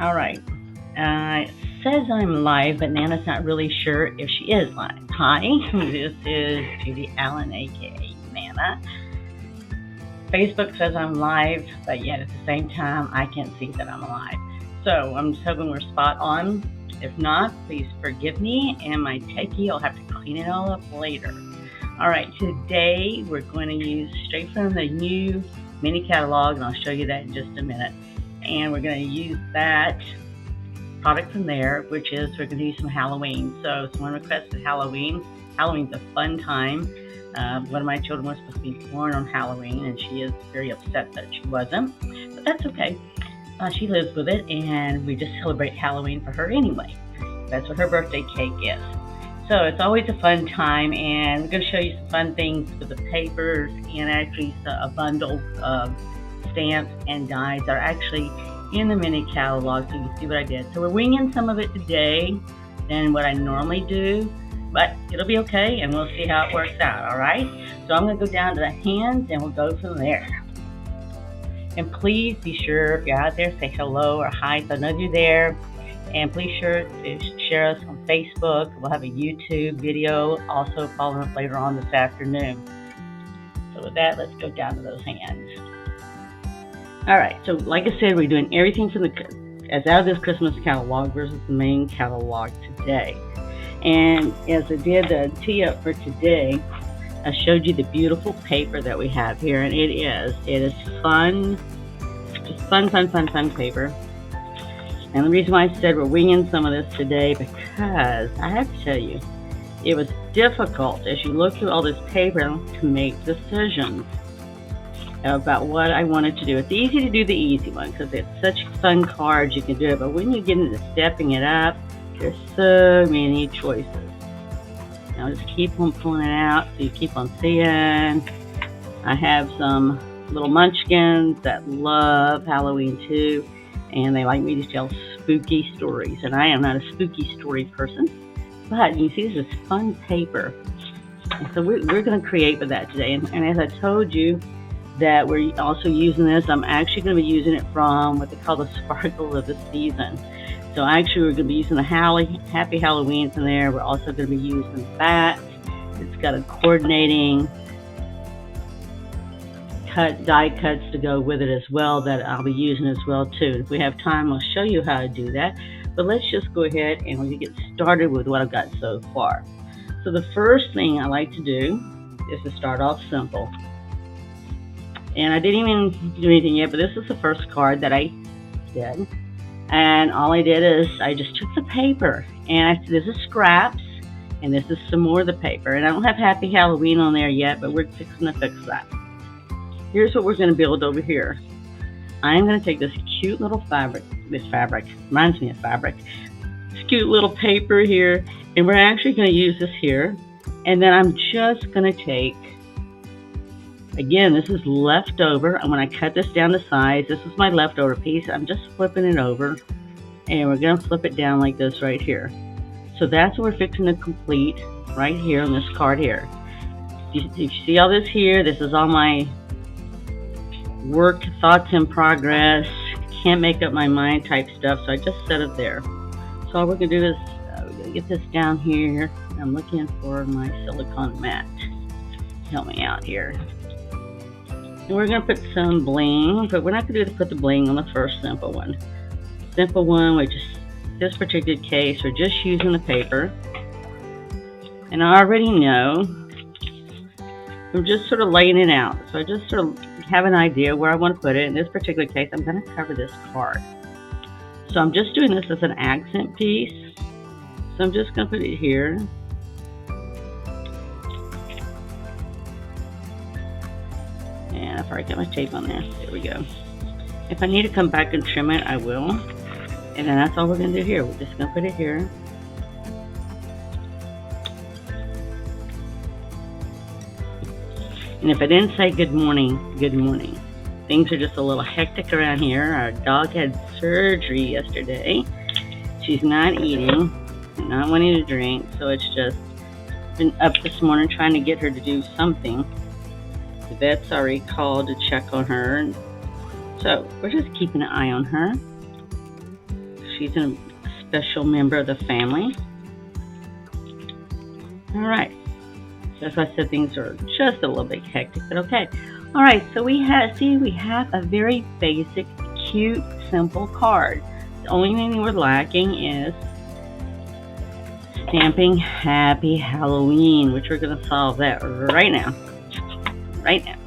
All right. It says I'm live, but Nana's not really sure if she is live. Hi, this is Judy Allen, aka Nana. Facebook says I'm live, but yet at the same time, I can't see that I'm live. So I'm just hoping we're spot on. If not, please forgive me, and my techie, I'll have to clean it all up later. All right, today we're going to use straight from the new mini catalog, and I'll show you that in just a minute. And we're going to use that product from there, which is we're going to use some Halloween. So someone requested Halloween. Halloween's a fun time. One of my children was supposed to be born on Halloween, and she is very upset that she wasn't. But that's okay. She lives with it, and we just celebrate Halloween for her anyway. That's what her birthday cake is. So it's always a fun time, and we're going to show you some fun things with the papers and actually a bundle of stamps and dies are actually in the mini catalog, so you can see what I did. So we're winging some of it today than what I normally do, but it'll be okay, and we'll see how it works out, all right? So I'm going to go down to the hands, and we'll go from there. And please be sure, if you're out there, say hello or hi, so I know you're there. And please sure to share us on Facebook. We'll have a YouTube video also following up later on this afternoon. So with that, let's go down to those hands. All right, so like I said, we're doing everything from as out of this Christmas catalog versus the main catalog today. And as I did the tee up for today, I showed you the beautiful paper that we have here, and it is fun, just fun paper. And the reason why I said we're winging some of this today, because I have to tell you, it was difficult as you look through all this paper to make decisions about what I wanted to do. It's easy to do the easy one because it's such fun cards, you can do it. But when you get into stepping it up, there's so many choices. Now just keep on pulling it out so you keep on seeing. I have some little munchkins that love Halloween too, and they like me to tell spooky stories. And I am not a spooky story person, but you see this is fun paper. And so we're going to create with that today. And as I told you, that we're also using this, I'm actually going to be using it from what they call the sparkle of the season. So actually we're going to be using the Happy Halloweens in there. We're also going to be using that. It's got a coordinating die cuts to go with it as well that I'll be using as well too. If we have time, I'll show you how to do that. But let's just go ahead and we'll get started with what I've got so far. So the first thing I like to do is to start off simple. And I didn't even do anything yet, but this is the first card that I did. And all I did is I just took the paper, and this is scraps, and this is some more of the paper. And I don't have Happy Halloween on there yet, but we're fixing to fix that. Here's what we're going to build over here. I'm going to take this cute little fabric, reminds me of fabric, this cute little paper here, and we're actually going to use this here. And then I'm just going to take, again, this is leftover, and when I cut this down to size, this is my leftover piece. I'm just flipping it over, and we're going to flip it down like this right here. So that's what we're fixing to complete right here on this card here. You see all this here? This is all my work, thoughts in progress, can't make up my mind type stuff, so I just set it there. So all we're going to do is we're going to get this down here. I'm looking for my silicone mat. Help me out here. And we're going to put some bling, but we're not going to put the bling on the first simple one. Simple one, which is this particular case, we're just using the paper. And I already know, I'm just sort of laying it out. So I just sort of have an idea where I want to put it. In this particular case, I'm going to cover this card. So I'm just doing this as an accent piece. So I'm just going to put it here. And I've already got my tape on there. There we go. If I need to come back and trim it, I will. And then that's all we're going to do here. We're just going to put it here. And if I didn't say good morning, good morning. Things are just a little hectic around here. Our dog had surgery yesterday. She's not eating, not wanting to drink, so it's just been up this morning trying to get her to do something. The vet's already called to check on her. So we're just keeping an eye on her. she's a special member of the family. All right. So as I said, things are just a little bit hectic, but okay. All right, so we have a very basic, cute, simple card. The only thing we're lacking is stamping Happy Halloween, which we're going to solve that right now. Right now.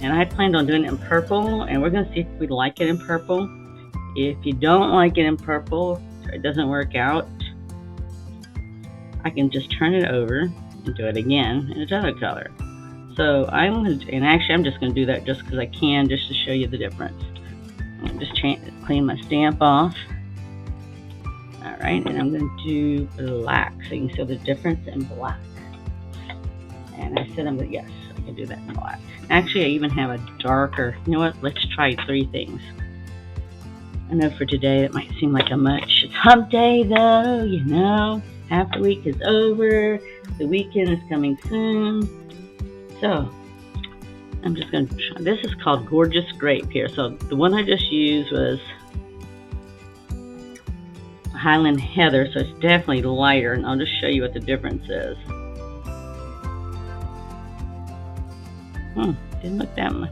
And I planned on doing it in purple, and we're going to see if we like it in purple. If you don't like it in purple, or it doesn't work out, I can just turn it over and do it again in another color. So I'm just going to do that just because I can, just to show you the difference. I'm just clean my stamp off. All right, and I'm going to do black so you can see the difference in black. And I said yes, I can do that in black. Actually, I even have a darker. You know what? Let's try 3 things. I know for today it might seem like a much. It's hump day though, you know. Half the week is over. The weekend is coming soon. So I'm just going to try. This is called Gorgeous Grape here. So the one I just used was Highland Heather, so it's definitely lighter, and I'll just show you what the difference is. Didn't look that much.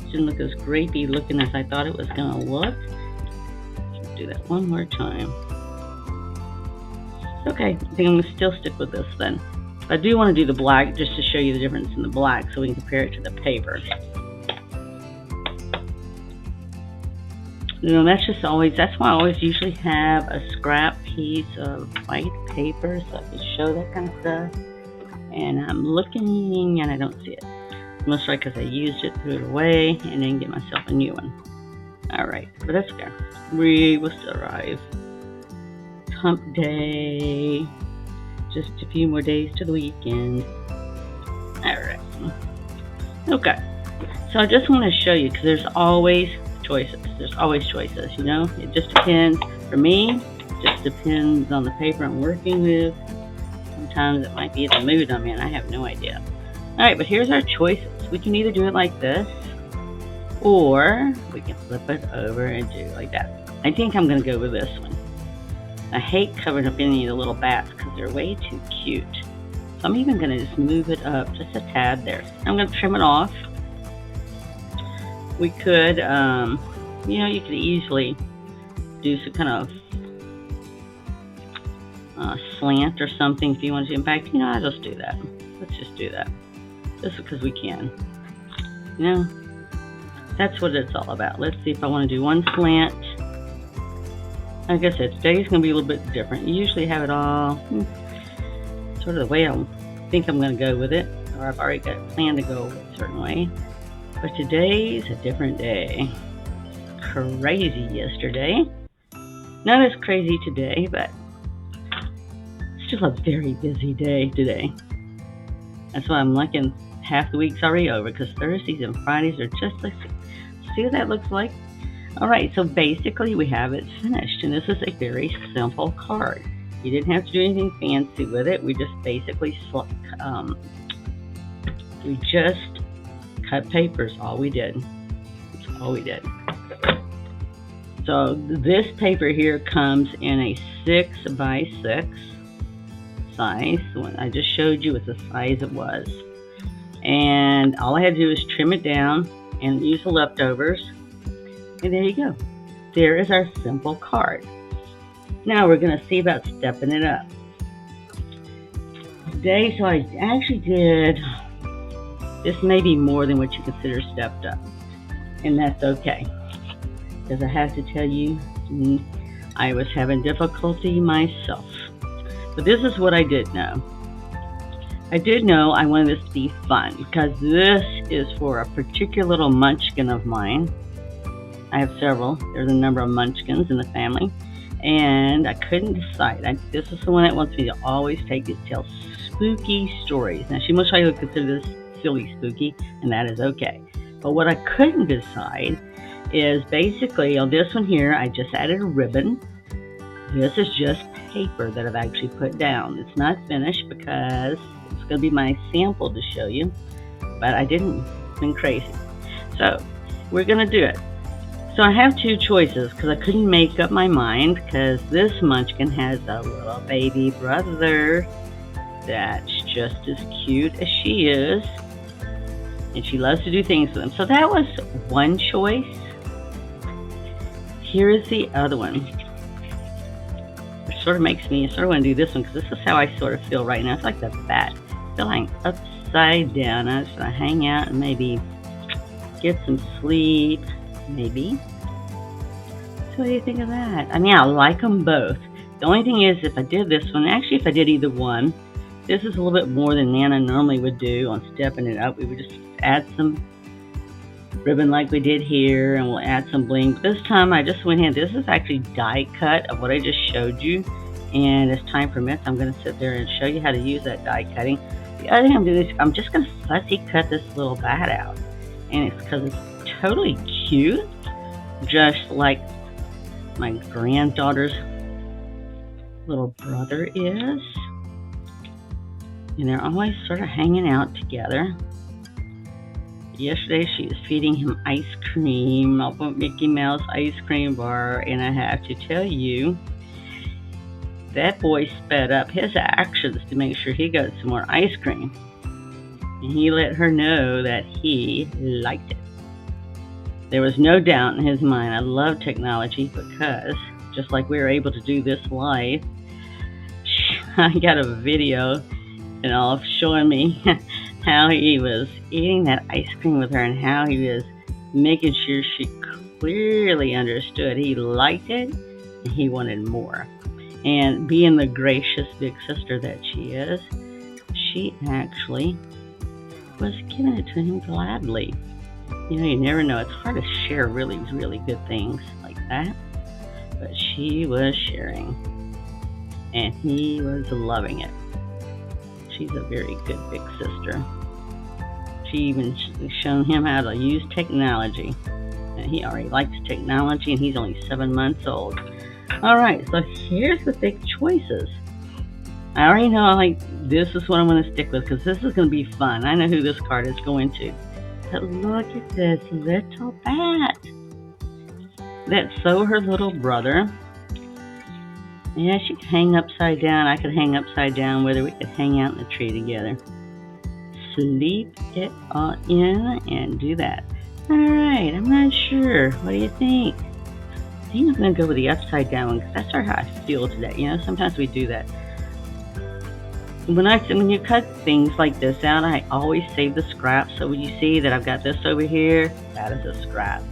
Didn't look as grapey looking as I thought it was going to look. Let's do that one more time. Okay, I think I'm going to still stick with this then. I do want to do the black just to show you the difference in the black so we can compare it to the paper. You know, that's why I always usually have a scrap piece of white paper so I can show that kind of stuff. And I'm looking and I don't see it. Most likely because I used it, threw it away, and then get myself a new one. Alright, but that's okay. We will still arrive. Hump day. Just a few more days to the weekend. Alright. Okay. So I just want to show you, because there's always choices. There's always choices, you know? It just depends. For me, it just depends on the paper I'm working with. Sometimes it might be the mood I'm in. I have no idea. Alright, but here's our choices. We can either do it like this, or we can flip it over and do it like that. I think I'm going to go with this one. I hate covering up any of the little bats because they're way too cute. So I'm even going to just move it up just a tad there. I'm going to trim it off. We could, you know, you could easily do some kind of slant or something if you want to. In fact, you know, I'll just do that. Let's just do that. Just because we can. You know, that's what it's all about. Let's see if I want to do one slant. Like I said, today's going to be a little bit different. You usually have it all sort of the way I think I'm going to go with it. Or I've already got it planned to go a certain way. But today's a different day. Crazy yesterday. Not as crazy today, but still a very busy day today. That's why I'm liking half the week's already over, because Thursdays and Fridays are just like, see what that looks like? Alright, so basically we have it finished, and this is a very simple card. You didn't have to do anything fancy with it. We just basically cut papers, all we did. That's all we did. So this paper here comes in a 6x6 size. The one I just showed you was the size it was. And all I had to do is trim it down and use the leftovers. And there you go. There is our simple card. Now we're going to see about stepping it up. Today, so I actually did, this may be more than what you consider stepped up. And that's okay. Because I have to tell you, I was having difficulty myself. But this is what I did know. I did know I wanted this to be fun, because this is for a particular little munchkin of mine. I have several. There's a number of munchkins in the family. And I couldn't decide. This is the one that wants me to always take it to tell spooky stories. Now, she most likely would consider this silly spooky, and that is okay. But what I couldn't decide is basically on this one here, I just added a ribbon. This is just paper that I've actually put down. It's not finished because it's going to be my sample to show you, but I didn't been crazy. So we're going to do it. So I have two choices because I couldn't make up my mind, because this munchkin has a little baby brother that's just as cute as she is, and she loves to do things with him. So that was one choice. Here is the other one. It sort of makes me sort of want to do this one, because this is how I sort of feel right now. It's like the bat. I feel like upside down. I just want to hang out and maybe get some sleep, maybe. So what do you think of that? I mean, I like them both. The only thing is, if I did this one, actually if I did either one, this is a little bit more than Nana normally would do on stepping it up. We would just add some ribbon like we did here, and we'll add some bling. But this time I just went in. This is actually die cut of what I just showed you, and as time permits, I'm going to sit there and show you how to use that die cutting. The other thing I'm doing is I'm just going to fussy cut this little bat out, and it's because it's totally cute, just like my granddaughter's little brother is, and they're always sort of hanging out together. Yesterday she was feeding him ice cream off of Mickey Mouse ice cream bar, and I have to tell you, that boy sped up his actions to make sure he got some more ice cream, and he let her know that he liked it. There was no doubt in his mind. I love technology, because just like we were able to do this live, I got a video and all showing me how he was eating that ice cream with her, and how he was making sure she clearly understood he liked it and he wanted more. And being the gracious big sister that she is, she actually was giving it to him gladly. You know, you never know. It's hard to share really, really good things like that. But she was sharing, and he was loving it. She's a very good big sister. She even shown him how to use technology. And he already likes technology, and he's only 7 months old. Alright, so here's the big choices. I already know, like, this is what I'm going to stick with, because this is going to be fun. I know who this card is going to. But look at this little bat. That's so her little brother. Yeah, she could hang upside down. I could hang upside down with her. We could hang out in the tree together. Sleep it all in and do that. Alright, I'm not sure. What do you think? I think I'm going to go with the upside down one, because that's sort of how I feel today. You know, sometimes we do that. When you cut things like this out, I always save the scraps. So when you see that I've got this over here, that is a scrap.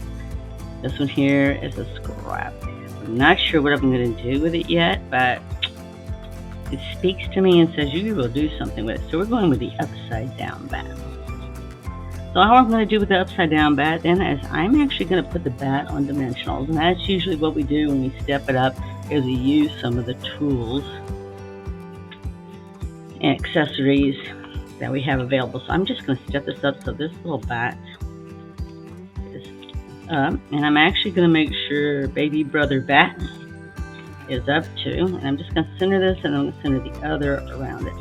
This one here is a scrap. I'm not sure what I'm going to do with it yet, but it speaks to me and says you will do something with it. So we're going with the upside down bat. So all I'm going to do with the upside down bat then is I'm actually going to put the bat on dimensionals. And that's usually what we do when we step it up, is we use some of the tools and accessories that we have available. So I'm just going to step this up so this little bat is up, and I'm actually going to make sure baby brother bat is up too, and I'm just going to center this, and I'm going to center the other around it.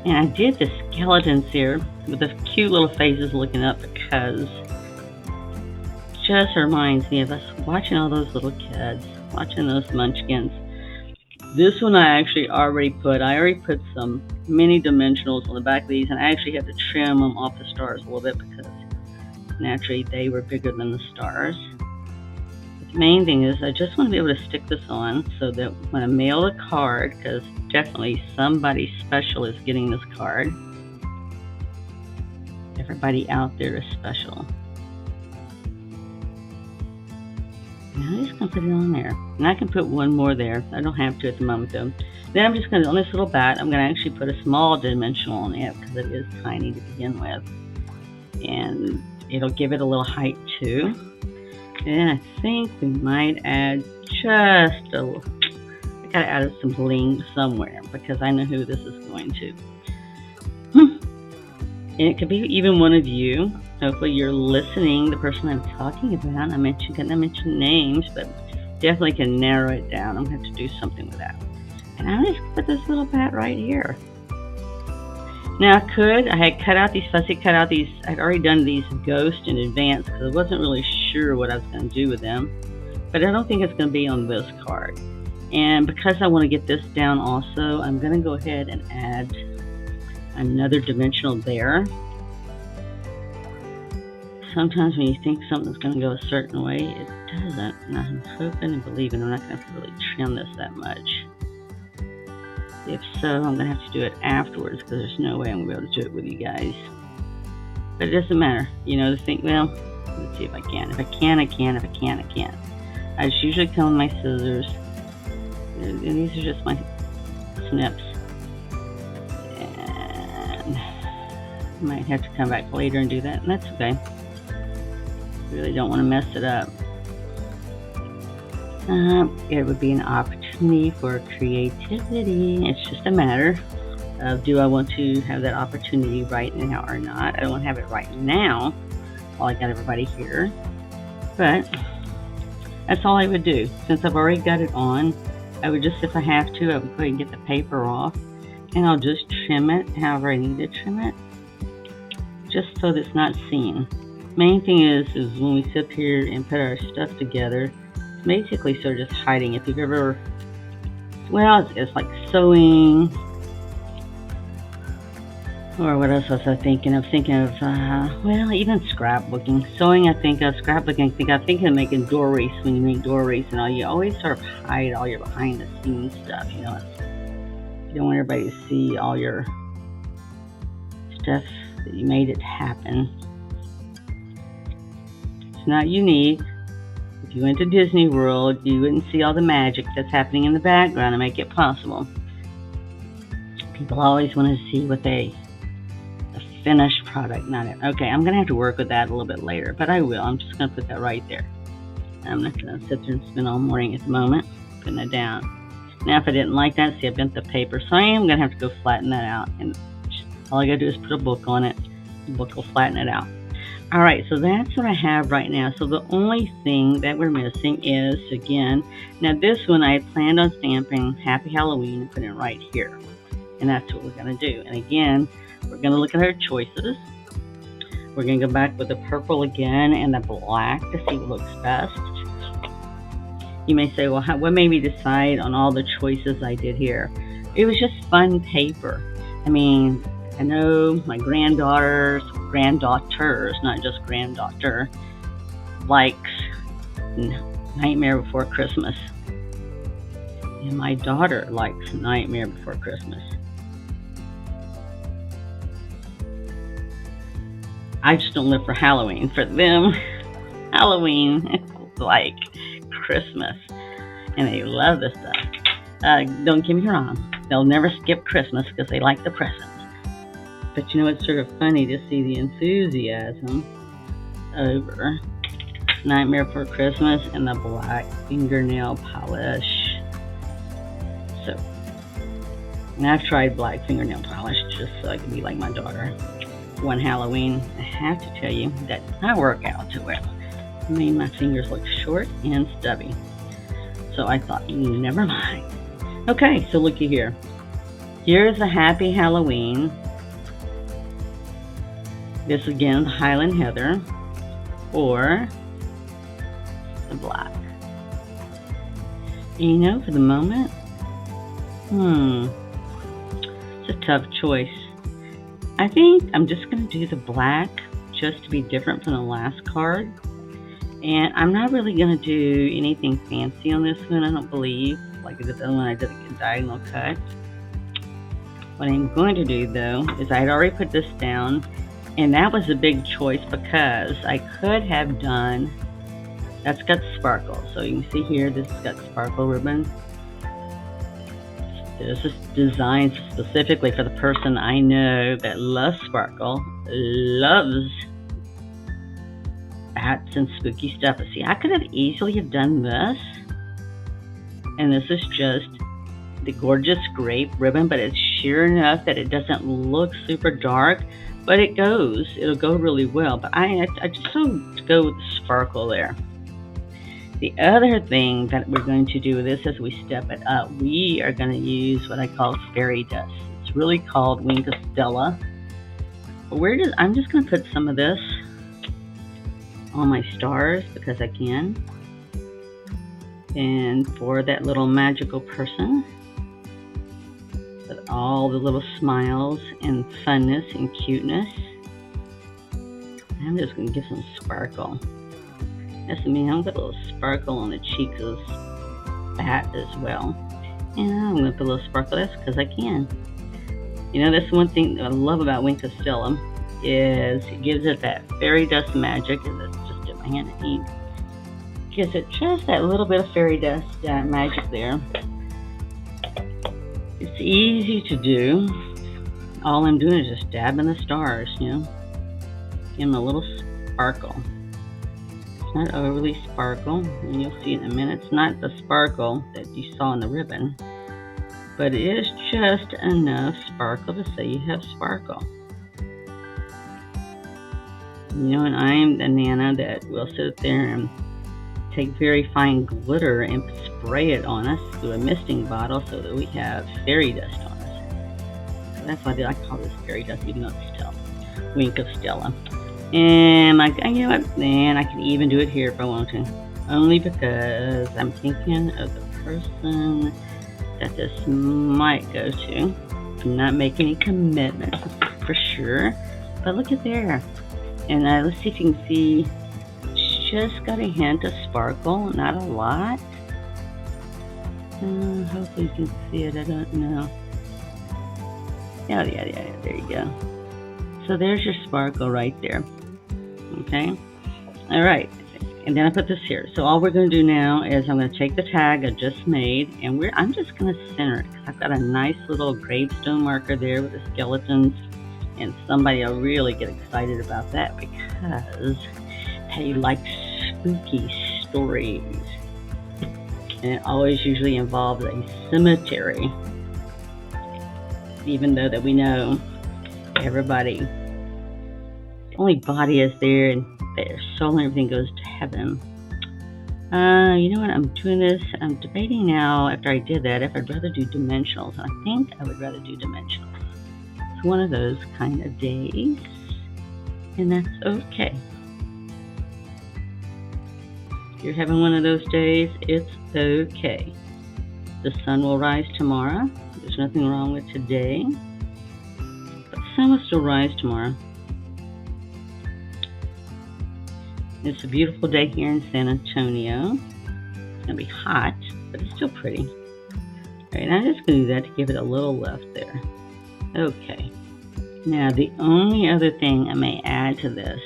And I did the skeletons here with the cute little faces looking up, because it just reminds me of us watching all those little kids, watching those munchkins. This one I already put some mini dimensionals on the back of these, and I actually had to trim them off the stars a little bit, because naturally they were bigger than the stars. But the main thing is I just want to be able to stick this on so that when I mail the card, because definitely somebody special is getting this card. Everybody out there is special. Now I'm just going to put it on there. And I can put one more there. I don't have to at the moment though. Then I'm just going to, on this little bat, I'm going to actually put a small dimensional on it, because it is tiny to begin with. And it'll give it a little height too. And I think we might add just a little, I got to add some bling somewhere, because I know who this is going to. And it could be even one of you. Hopefully you're listening, the person I'm talking about. I mention names, but definitely can narrow it down. I'm going to have to do something with that. And I'm just going to put this little bat right here. Now I had cut out these fussy I'd already done these ghosts in advance because I wasn't really sure what I was going to do with them. But I don't think it's going to be on this card. And because I want to get this down also, I'm going to go ahead and add another dimensional there. Sometimes when you think something's going to go a certain way, it doesn't. And I'm hoping and believing I'm not going to have to really trim this that much. If so, I'm going to have to do it afterwards because there's no way I'm going to be able to do it with you guys. But it doesn't matter. You know, to think, well, let's see if I can. If I can, I can. If I can, I can. I just usually come with my scissors. And these are just my snips. And I might have to come back later and do that, and that's okay. Really don't want to mess it up. It would be an opportunity for creativity. It's just a matter of do I want to have that opportunity right now or not. I don't want to have it right now while I got everybody here. But that's all I would do. Since I've already got it on, I would just, if I have to, I would go ahead and get the paper off. And I'll just trim it however I need to trim it. Just so that it's not seen. Main thing is when we sit here and put our stuff together, it's basically sort of just hiding. If you've ever, well, it's like sewing, or what else was I thinking of? Well, even scrapbooking. Sewing, I think of. Scrapbooking, I think of making door wreaths. When you make door wreaths and all, you always sort of hide all your behind the scenes stuff, you know. You don't want everybody to see all your stuff that you made it happen. It's not unique. If you went to Disney World, you wouldn't see all the magic that's happening in the background to make it possible. People always want to see what the finished product, not it. Okay, I'm going to have to work with that a little bit later, but I will. I'm just going to put that right there. I'm not going to sit there and spend all morning at the moment putting it down. Now, if I didn't like that, see, I bent the paper, so I am going to have to go flatten that out. And all I got to do is put a book on it. The book will flatten it out. All right, so that's what I have right now. So the only thing that we're missing is, again, now this one I had planned on stamping Happy Halloween and putting it right here. And that's what we're going to do. And again, we're going to look at our choices. We're going to go back with the purple again and the black to see what looks best. You may say, well, what made me decide on all the choices I did here? It was just fun paper. I mean, I know my granddaughters, not just granddaughter, likes Nightmare Before Christmas. And my daughter likes Nightmare Before Christmas. I just don't live for Halloween. For them, Halloween is like Christmas. And they love this stuff. Don't get me wrong. They'll never skip Christmas because they like the presents. But you know, it's sort of funny to see the enthusiasm over Nightmare Before Christmas and the black fingernail polish. So, and I've tried black fingernail polish just so I can be like my daughter. One Halloween, I have to tell you that I work out too well. I made my fingers look short and stubby. So I thought, never mind. Okay, so looky here. Here's a Happy Halloween. This again, the Highland Heather, or the black. And you know, for the moment, it's a tough choice. I think I'm just going to do the black just to be different from the last card. And I'm not really going to do anything fancy on this one, I don't believe, like the other one I did a diagonal cut. What I'm going to do, though, is I had already put this down, and that was a big choice because I could have done, that's got sparkle. So you can see here, this has got sparkle ribbon. This is designed specifically for the person I know that loves sparkle, loves bats and spooky stuff. But see, I could have easily have done this. And this is just the gorgeous grape ribbon, but it's sheer enough that it doesn't look super dark, but it'll go really well. But I just go with the sparkle there. The other thing that we're going to do with this as we step it up, we are going to use what I call fairy dust. It's really called Wink of Stella. But I'm just going to put some of this on my stars because I can. And for that little magical person, with all the little smiles and funness and cuteness, I'm just going to give some sparkle. That's me. I'm going to put a little sparkle on the cheeks of that as well. And I'm going to put a little sparkle. That's because I can. You know, that's one thing that I love about Wink of Stella is it gives it that fairy dust magic. And let's just dip my hand in ink. Gives it just that little bit of fairy dust magic there. It's easy to do. All I'm doing is just dabbing the stars, you know. Give them a little sparkle. It's not overly sparkle, and you'll see in a minute. It's not the sparkle that you saw in the ribbon, but it is just enough sparkle to say you have sparkle. You know, and I'm the Nana that will sit there and take very fine glitter and spray it on us through a misting bottle so that we have fairy dust on us. So that's why I call this fairy dust, even though it's still Wink of Stella. And you know what? Man, I can even do it here if I want to. Only because I'm thinking of the person that this might go to. I'm not making any commitments for sure. But look at there. And let's see if you can see. Just got a hint of sparkle, not a lot. Hopefully you can see it. I don't know. Yeah. There you go. So there's your sparkle right there. Okay. All right. And then I put this here. So all we're going to do now is I'm going to take the tag I just made, and I'm just going to center it. I've got a nice little gravestone marker there with the skeletons, and somebody will really get excited about that because they like spooky stories. And it always usually involves a cemetery. Even though that we know everybody, only body is there and their soul and everything goes to heaven. You know what, I'm doing this, I'm debating now after I did that if I'd rather do dimensionals. I think I would rather do dimensionals. It's one of those kind of days, and that's okay. If you're having one of those days, it's okay. The sun will rise tomorrow. There's nothing wrong with today, but the sun will still rise tomorrow. It's a beautiful day here in San Antonio. It's going to be hot, but it's still pretty. All right, I'm just going to do that to give it a little lift there. Okay. Now, the only other thing I may add to this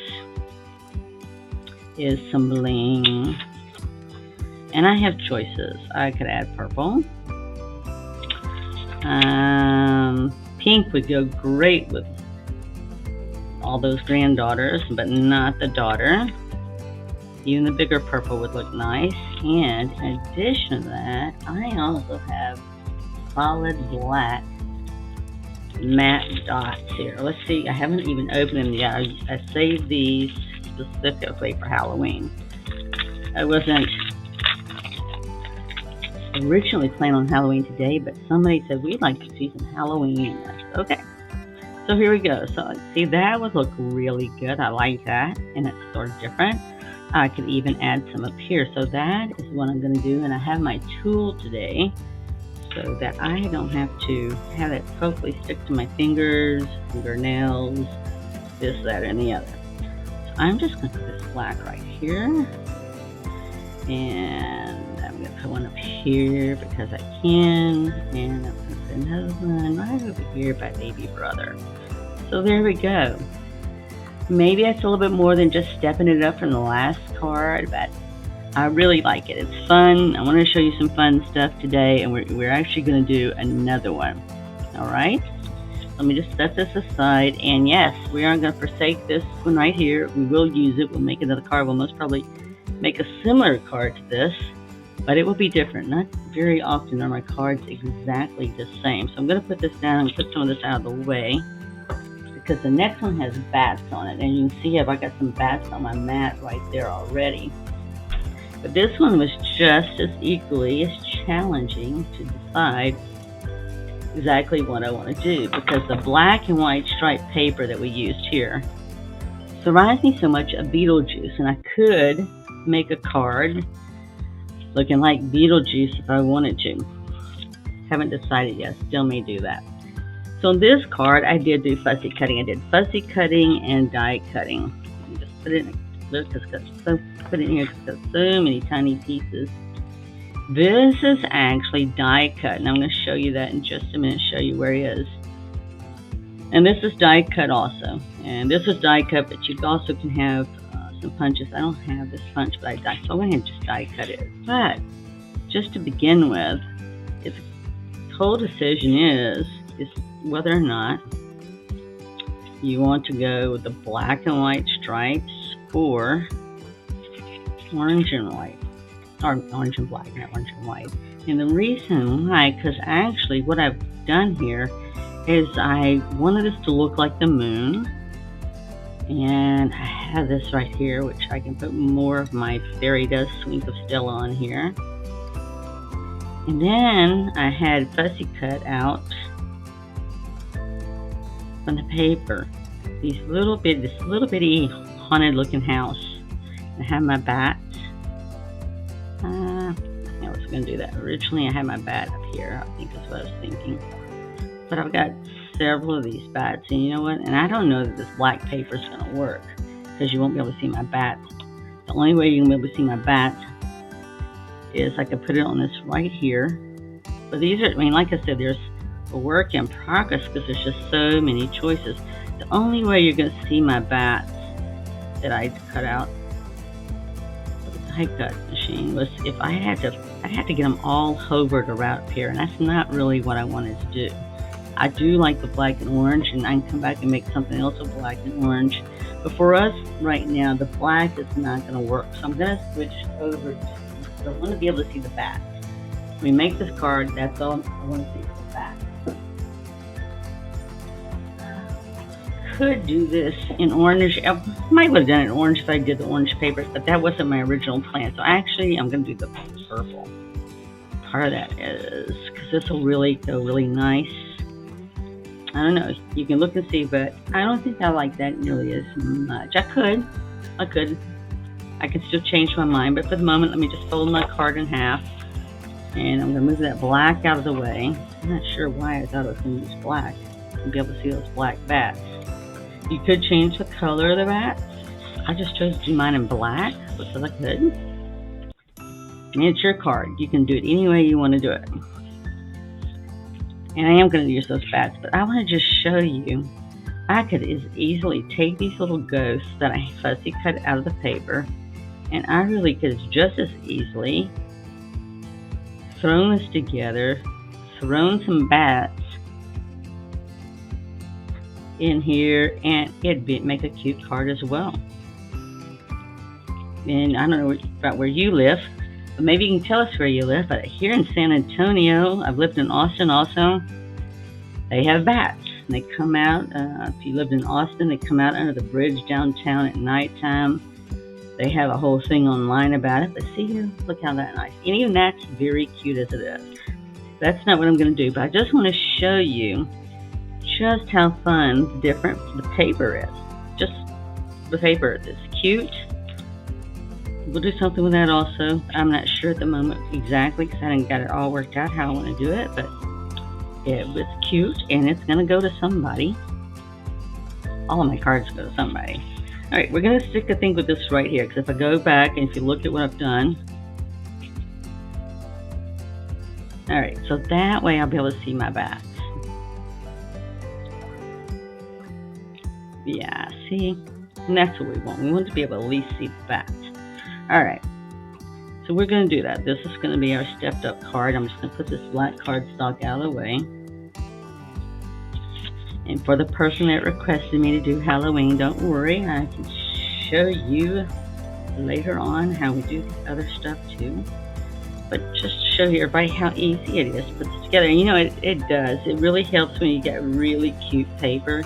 is some bling. And I have choices. I could add purple. Pink would go great with all those granddaughters, but not the daughter. Even the bigger purple would look nice. And in addition to that, I also have solid black matte dots here. Let's see, I haven't even opened them yet. I saved these specifically for Halloween. I wasn't originally planning on Halloween today, but somebody said we'd like to see some Halloween. I said, okay. So here we go. So see, that would look really good. I like that, and it's sort of different. I could even add some up here. So that is what I'm going to do, and I have my tool today so that I don't have to have it hopefully stick to my fingers, fingernails, this, that, and the other. So I'm just going to put this black right here, and I'm going to put one up here because I can, and I'm going to put another one right over here by baby brother. So there we go. Maybe that's a little bit more than just stepping it up from the last card, but I really like it. It's fun. I want to show you some fun stuff today, and we're actually going to do another one. All right? Let me just set this aside, and yes, we aren't going to forsake this one right here. We will use it. We'll make another card. We'll most probably make a similar card to this, but it will be different. Not very often are my cards exactly the same. So I'm going to put this down and put some of this out of the way, because the next one has bats on it, and you can see I've got some bats on my mat right there already. But this one was just as equally as challenging to decide exactly what I want to do, because the black and white striped paper that we used here reminds me so much of Beetlejuice, and I could make a card looking like Beetlejuice if I wanted to. Haven't decided yet, still may do that. So on this card, I did do fussy cutting. I did fussy cutting and die cutting. Just put it in, put it in here because it's got so many tiny pieces. This is actually die cut, and I'm going to show you that in just a minute, show you where he is. And this is die cut also. And this is die cut, but you also can have some punches. I don't have this punch, but I die. So I'm going to just die cut it. But just to begin with, the whole decision is whether or not you want to go with the black and white stripes or orange and white. Or orange and black, not orange and white. And the reason why, because actually what I've done here is I wanted this to look like the moon. And I have this right here, which I can put more of my fairy dust Swink of Stella on here. And then I had fussy cut out from the paper this little bitty haunted looking house. I have my bats. I was going to do that. Originally I had my bat up here, I think that's what I was thinking. But I've got several of these bats, and you know what? And I don't know that this black paper is going to work, because you won't be able to see my bats. The only way you can be able to see my bats is I could put it on this right here. But these are, I mean, like I said, there's a work in progress because there's just so many choices. The only way you're going to see my bats that I cut out with the die cut machine was if I'd have to get them all hovered around up here, and that's not really what I wanted to do. I do like the black and orange, and I can come back and make something else with black and orange. But for us right now, the black is not going to work. So I'm going to switch over. I want to be able to see the bats. When we make this card, that's all I want to see is the bats. Could do this in orange. I might have done it in orange if I did the orange papers, but that wasn't my original plan. So actually, I'm going to do the purple. Part of that is because this will really go really nice. I don't know. You can look and see, but I don't think I like that nearly as much. I could. I can still change my mind, but for the moment, let me just fold my card in half. And I'm going to move that black out of the way. I'm not sure why I thought I was going to use black to be able to see those black bats. You could change the color of the bats. I just chose to do mine in black because I could. And it's your card. You can do it any way you want to do it. And I am going to use those bats, but I want to just show you. I could easily take these little ghosts that I fussy cut out of the paper, and I really could just as easily thrown this together, thrown some bats in here, and it'd make a cute card as well. And I don't know about where you live, but maybe you can tell us where you live. But here in San Antonio, I've lived in Austin also, they have bats. And they come out, if you lived in Austin, they come out under the bridge downtown at nighttime. They have a whole thing online about it. But see here, look how that's nice. And even that's very cute as it is. That's not what I'm going to do, but I just want to show you just how fun the paper is. Just the paper is cute. We'll do something with that also. I'm not sure at the moment exactly because I haven't got it all worked out how I want to do it, but it was cute and it's going to go to somebody. All of my cards go to somebody. Alright, we're going to stick a thing with this right here, because if I go back and if you look at what I've done. Alright, so that way I'll be able to see my bats. Yeah, see? And that's what we want. We want to be able to at least see the bats. Alright, so we're going to do that. This is going to be our stepped up card. I'm just going to put this black cardstock out of the way. And for the person that requested me to do Halloween, don't worry, I can show you later on how we do the other stuff too. But just to show you everybody how easy it is to put this together. And you know, it does. It really helps when you get really cute paper.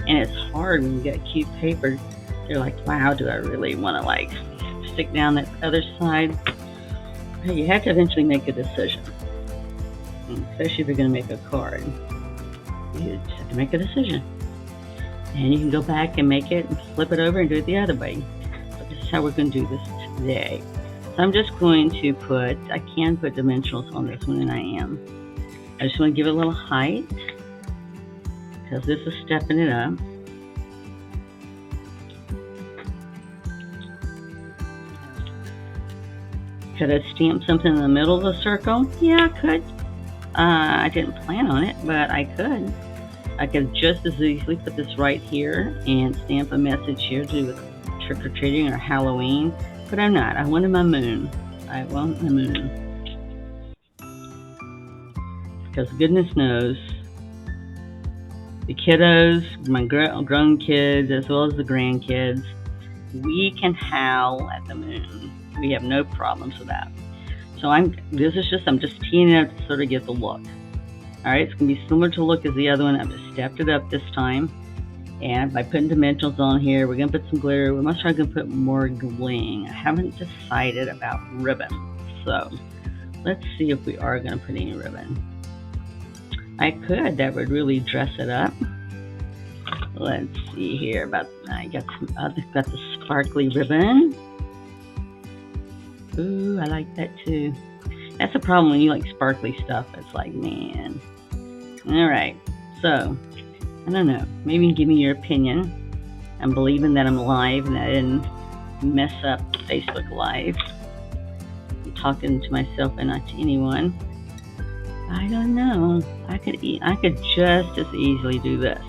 And it's hard when you get cute paper. You're like, wow, do I really want to like stick down that other side? You have to eventually make a decision, especially if you're going to make a card. You just have to make a decision. And you can go back and make it and flip it over and do it the other way. But this is how we're going to do this today. So I'm just going to put, I can put dimensionals on this one, and I am. I just want to give it a little height because this is stepping it up. Could I stamp something in the middle of the circle? Yeah, I could. I didn't plan on it, but I could. I could just as easily put this right here and stamp a message here to do with trick-or-treating or Halloween, but I'm not. I wanted my moon. I want the moon. Because goodness knows, the kiddos, my grown kids, as well as the grandkids, we can howl at the moon. We have no problems with that. So I'm just teeing it up to sort of get the look. Alright, it's going to be similar to look as the other one. I've just stepped it up this time. And by putting dimensionals on here, we're going to put some glitter. We're most likely going to put more bling. I haven't decided about ribbon. So let's see if we are going to put any ribbon. I could. That would really dress it up. Let's see here. I've got the sparkly ribbon. Ooh, I like that too. That's the problem when you like sparkly stuff. It's like, man. Alright, so, I don't know. Maybe give me your opinion. I'm believing that I'm live and I didn't mess up Facebook Live. I'm talking to myself and not to anyone. I don't know. I could just as easily do this.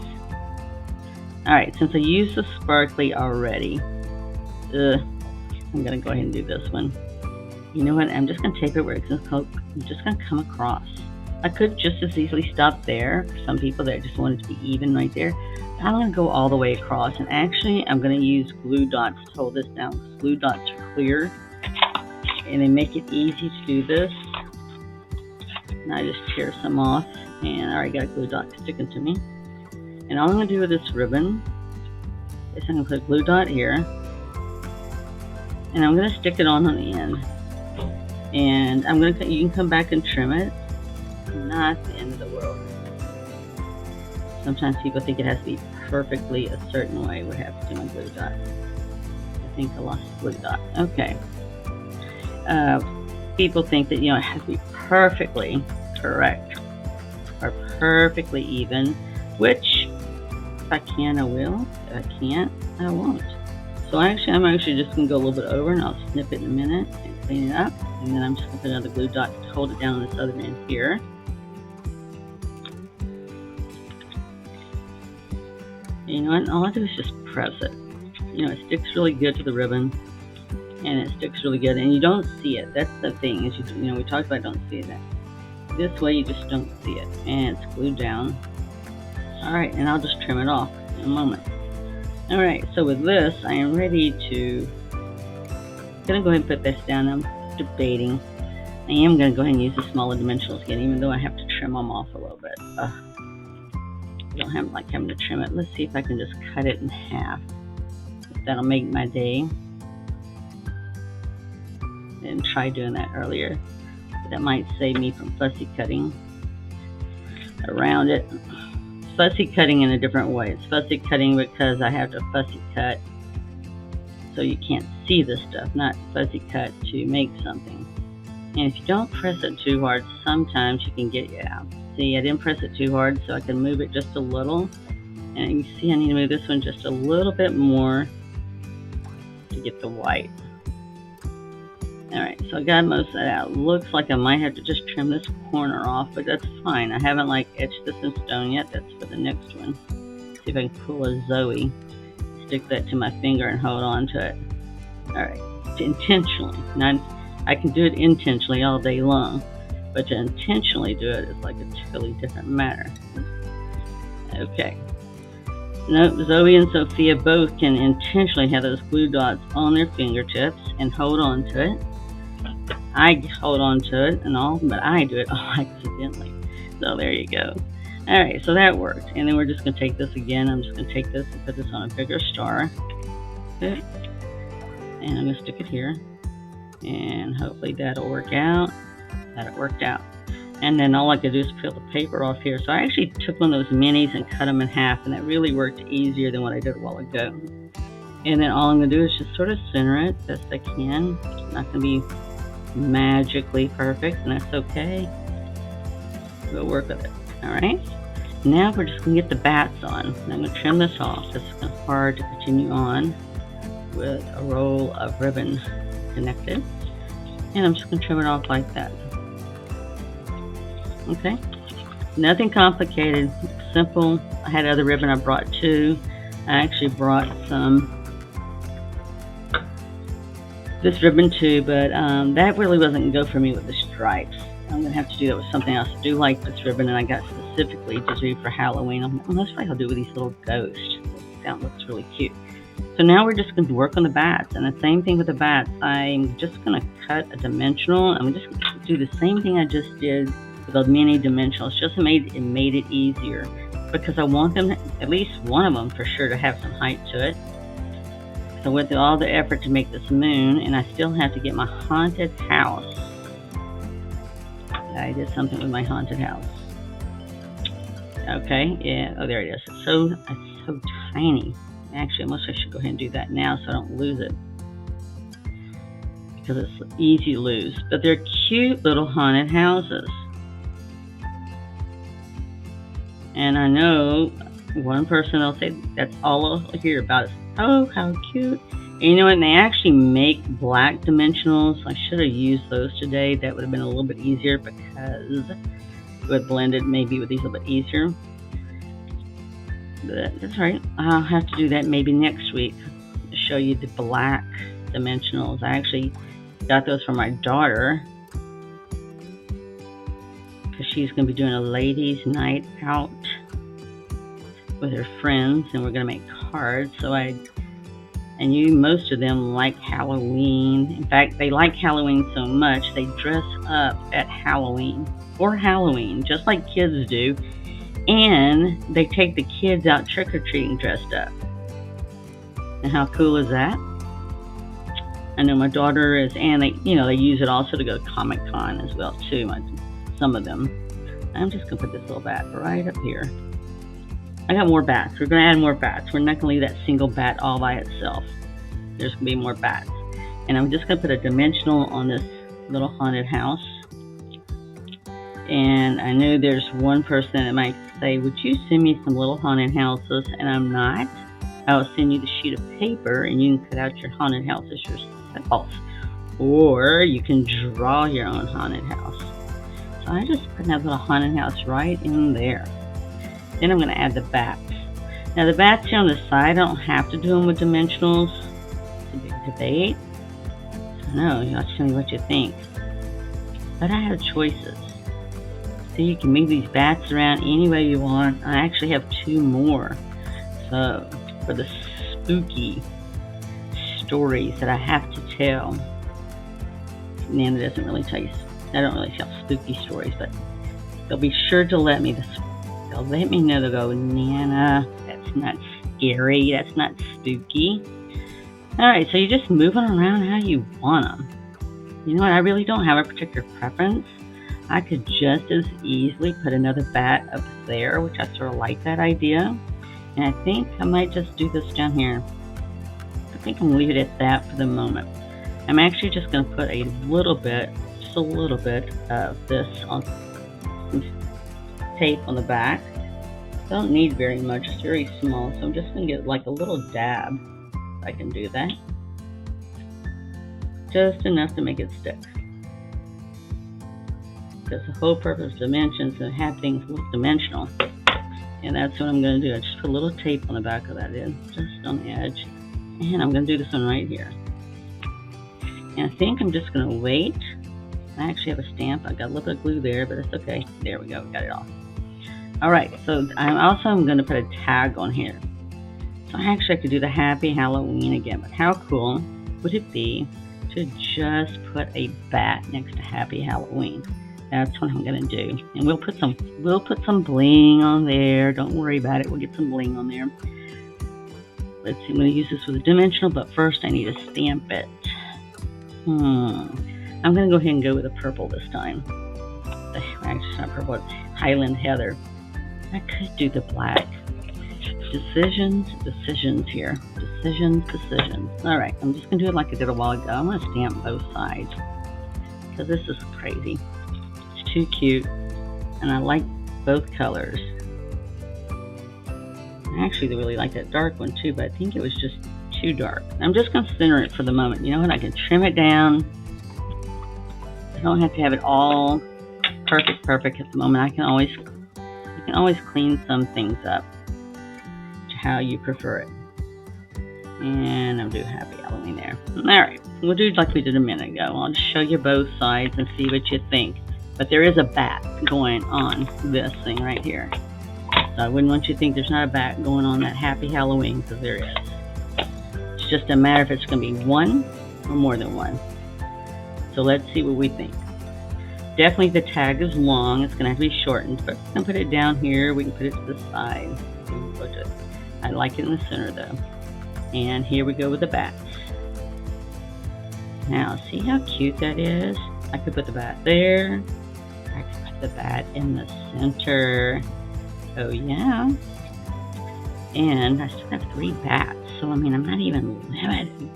Alright, since I used the sparkly already, I'm going to go ahead and do this one. You know what? I'm just going to tape it where it's just going to come across. I could just as easily stop there. For some people that just want it to be even right there. I'm going to go all the way across. And actually, I'm going to use glue dots to hold this down. Because glue dots are clear. And they make it easy to do this. And I just tear some off. And I already got a glue dot sticking to me. And all I'm going to do with this ribbon is I'm going to put a glue dot here. And I'm going to stick it on the end. And you can come back and trim it. Not the end of the world. Sometimes people think it has to be perfectly a certain way. What happens to my glue dot? I think I lost the glue dot. Okay. People think that, it has to be perfectly correct or perfectly even, which if I can, I will. If I can't, I won't. So I'm actually just going to go a little bit over, and I'll snip it in a minute and clean it up. And then I'm just going to put another glue dot to hold it down on this other end here. And you know what? All I do is just press it. It sticks really good to the ribbon. And it sticks really good. And you don't see it. That's the thing. Is we talked about don't see it. This way you just don't see it. And it's glued down. Alright, and I'll just trim it off in a moment. Alright, so with this, I am ready to... I'm going to go ahead and put this down. I'm debating. I am going to go ahead and use the smaller dimensionals again, even though I have to trim them off a little bit. I don't like having to trim it. Let's see if I can just cut it in half. That'll make my day. I didn't try doing that earlier. That might save me from fussy cutting around it. Fussy cutting in a different way. It's fussy cutting because I have to fussy cut so you can't see the stuff, not fussy cut to make something. And if you don't press it too hard, sometimes you can get you out. See, I didn't press it too hard, so I can move it just a little. And you see I need to move this one just a little bit more to get the white. Alright, so I got most of that out. Looks like I might have to just trim this corner off, but that's fine. I haven't etched this in stone yet. That's for the next one. See if I can pull a Zoe. Stick that to my finger and hold on to it. Alright, intentionally. Now, I can do it intentionally all day long, but to intentionally do it is like a totally different matter. Okay. No, Zoe and Sophia both can intentionally have those glue dots on their fingertips and hold on to it. I hold on to it and all, but I do it all accidentally. So there you go. Alright, so that worked. And then we're just going to take this again. I'm just going to take this and put this on a bigger star. Okay. And I'm going to stick it here. And hopefully that'll work out. That it worked out. And then all I could do is peel the paper off here. So I actually took one of those minis and cut them in half, and that really worked easier than what I did a while ago. And then all I'm going to do is just sort of center it best I can. It's not going to be magically perfect, and that's okay. We'll work with it. Alright, now we're just going to get the bats on. I'm going to trim this off. It's kind of hard to continue on with a roll of ribbon connected. And I'm just going to trim it off like that. Okay, nothing complicated, simple. I had other ribbon I brought too. I actually brought this ribbon too, but that really wasn't going to go for me with the stripes. I'm going to have to do that with something else. I do like this ribbon, and I got specifically to do for Halloween. That's what I'll do with these little ghosts. That looks really cute. So now we're just going to work on the bats, and the same thing with the bats. I'm just going to cut a dimensional. I'm just going to do the same thing I just did with the mini dimensional. It's just made it easier because I want them, at least one of them for sure, to have some height to it. So I went through all the effort to make this moon, and I still have to get my haunted house. I did something with my haunted house. Okay, yeah, oh there it is. It's so tiny. Actually, almost I should go ahead and do that now so I don't lose it, because it's easy to lose. But they're cute little haunted houses. And I know one person will say that's all I'll hear about is, oh, how cute. And you know what? They actually make black dimensionals. I should have used those today. That would have been a little bit easier because it would blend it maybe with these a little bit easier. But that's right. I'll have to do that maybe next week to show you the black dimensionals. I actually got those from my daughter because she's going to be doing a ladies' night out with her friends, and we're going to make cards. So most of them like Halloween. In fact, they like Halloween so much they dress up at Halloween for Halloween, just like kids do. And they take the kids out trick-or-treating dressed up. And how cool is that? I know my daughter is, and they use it also to go to Comic-Con as well too. Some of them. I'm just gonna put this little bat right up here. I got more bats. We're gonna add more bats. We're not gonna leave that single bat all by itself. There's gonna be more bats. And I'm just gonna put a dimensional on this little haunted house. And I know there's one person that might say, would you send me some little haunted houses? And I'm not. I'll send you the sheet of paper and you can cut out your haunted houses yourself. Or you can draw your own haunted house. So I just put that little haunted house right in there. Then I'm going to add the bats. Now the bats here on the side, I don't have to do them with dimensionals. It's a big debate. I don't know, you have to tell me what you think. But I have choices. So you can move these bats around any way you want. I actually have two more. So for the spooky stories that I have to tell. Nana doesn't really tell you. I don't really tell spooky stories, but they'll be sure to let me. They'll let me know. They'll go, Nana, that's not scary. That's not spooky. All right, so you're just moving around how you want them. You know what? I really don't have a particular preference. I could just as easily put another bat up there, which I sort of like that idea. And I think I might just do this down here. I think I'm going to leave it at that for the moment. I'm actually just going to put a little bit, just a little bit of this on some tape on the back. I don't need very much, it's very small, so I'm just going to get like a little dab. If I can do that. Just enough to make it stick. Because the whole purpose of dimensions is to have things look dimensional. And that's what I'm going to do. I just put a little tape on the back of that in, just on the edge. And I'm going to do this one right here. And I think I'm just going to wait. I actually have a stamp. I got a little bit of glue there, but it's okay. There we go. We got it off. Alright, so I'm going to put a tag on here. So I could do the Happy Halloween again. But how cool would it be to just put a bat next to Happy Halloween? That's what I'm going to do. And we'll put some bling on there. Don't worry about it. We'll get some bling on there. Let's see. I'm going to use this with a dimensional, but first I need to stamp it. I'm going to go ahead and go with a purple this time. actually it's not purple, it's Highland Heather. I could do the black. Decisions here. Decisions. All right, I'm just gonna do it like I did a while ago. I'm gonna stamp both sides because this is crazy. It's too cute, and I like both colors. I actually really like that dark one too, but I think it was just too dark. I'm just gonna center it for the moment. You know what? I can trim it down. I don't have to have it all perfect at the moment. You can always clean some things up to how you prefer it. And I'll do Happy Halloween there. Alright, we'll do like we did a minute ago. I'll just show you both sides and see what you think. But there is a bat going on this thing right here. So I wouldn't want you to think there's not a bat going on that Happy Halloween, because there is. It's just a matter if it's going to be one or more than one. So let's see what we think. Definitely the tag is long. It's going to have to be shortened, but we can put it down here. We can put it to the side. I like it in the center though. And here we go with the bats. Now, see how cute that is? I could put the bat there. I could put the bat in the center. Oh yeah. And I still have 3 bats, so I mean, I'm not even limited.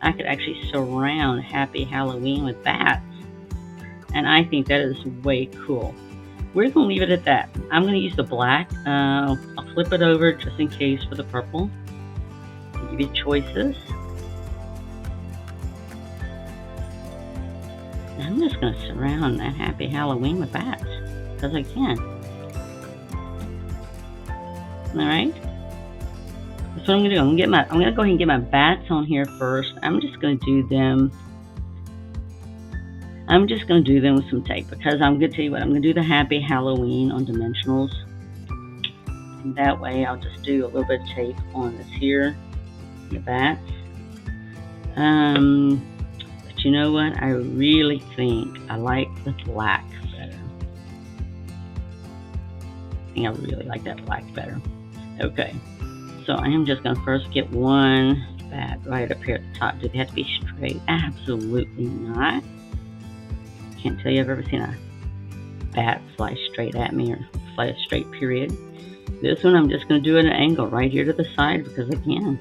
I could actually surround Happy Halloween with bats. And I think that is way cool. We're going to leave it at that. I'm going to use the black. I'll flip it over just in case for the purple. I'll give you choices. And I'm just going to surround that Happy Halloween with bats, because I can. Alright? That's what I'm going to do. I'm going to go ahead and get my bats on here first. I'm just going to do them with some tape, because I'm going to tell you what, I'm going to do the Happy Halloween on dimensionals. And that way I'll just do a little bit of tape on this here, the bats. But you know what? I really think I like the black better. I think I really like that black better. Okay, so I am just going to first get one bat right up here at the top. Do they have to be straight? Absolutely not. Can't tell you I've ever seen a bat fly straight at me, or fly a straight period. This one I'm just going to do at an angle right here to the side, because I can.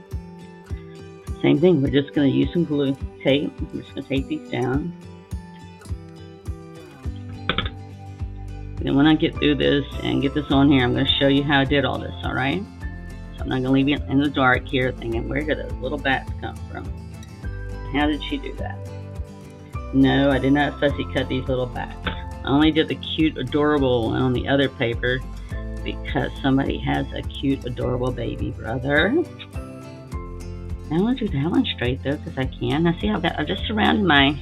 Same thing, we're just going to use some glue tape. We're just going to tape these down. Then when I get through this and get this on here, I'm going to show you how I did all this, alright? So I'm not going to leave you in the dark here thinking, where did those little bats come from? How did she do that? No, I did not fussy cut these little bats. I only did the cute, adorable one on the other paper because somebody has a cute, adorable baby brother. I want to do that one straight though, because I can. Now see how I just surrounded my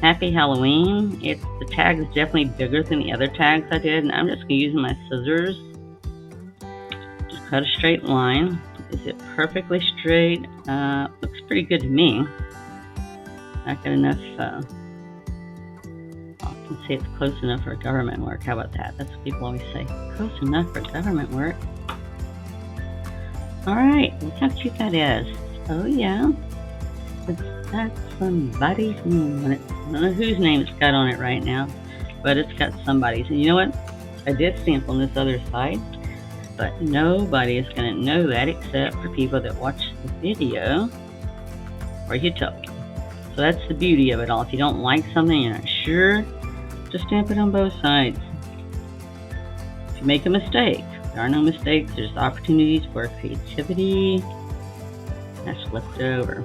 Happy Halloween. The tag is definitely bigger than the other tags I did, and I'm just going to use my scissors. Just cut a straight line. Is it perfectly straight? Looks pretty good to me. I got enough, I can say it's close enough for government work. How about that? That's what people always say. Close enough for government work. Alright, look how cute that is. Oh yeah. It's got somebody's name on it. I don't know whose name it's got on it right now, but it's got somebody's. And you know what? I did stamp on this other side, but nobody is going to know that except for people that watch the video or YouTube. So that's the beauty of it all. If you don't like something, you're not sure, just stamp it on both sides. If you make a mistake, there are no mistakes. There's opportunities for creativity. Let's flip it over.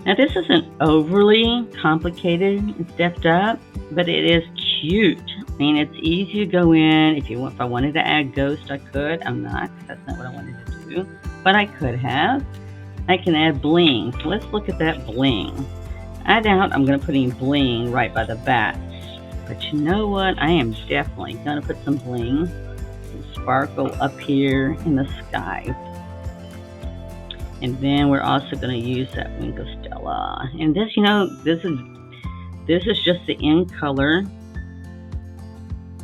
Now this isn't overly complicated and stepped up, but it is cute. I mean, it's easy to go in. If I wanted to add ghost, I could. I'm not. That's not what I wanted to do. But I could have. I can add bling. So let's look at that bling. I doubt I'm going to put any bling right by the bats. But you know what? I am definitely going to put some bling, some sparkle up here in the sky. And then we're also going to use that Wink of Stella. And this, you know, this is just the in color.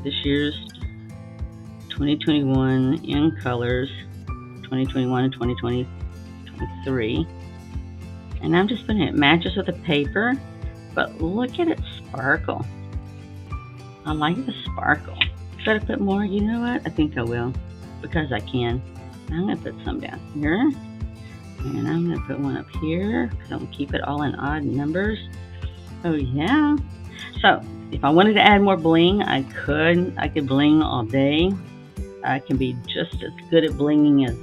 This year's 2021 in colors, 2021 and 2023. And I'm just putting it matches with the paper, but look at it sparkle. I like the sparkle. Should I put more? You know what? I think I will, because I can. I'm going to put some down here, and I'm going to put one up here, because I'm going to keep it all in odd numbers. Oh yeah. So if I wanted to add more bling, I could. I could bling all day. I can be just as good at blinging as